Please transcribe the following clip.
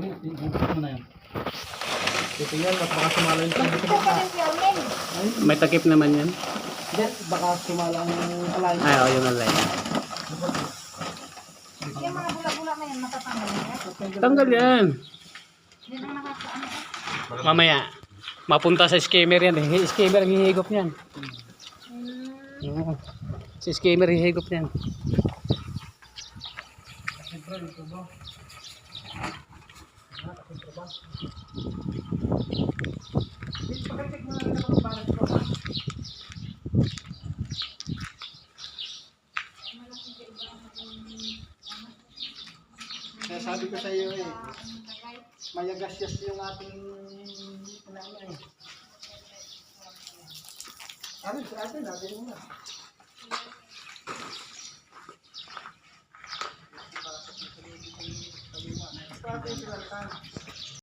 Ano na yan? Titingnan, baka sumala yung tubig. May takip naman yan. Hindi, baka sumala ang alay. Ay, oo, yung alay. Yung mga bula-bula na yan, matatanggal yan. Tanggal yan. Hindi na nakakaano. Mamaya, mapunta sa skimmer yan. Skimmer ang hihigop niyan. Oo. Si skimmer hihigop niyan. Kaya sabi ko sa iyo mayagas-yas yung ating ano eh. Sa atin, natin muna. Sa atin,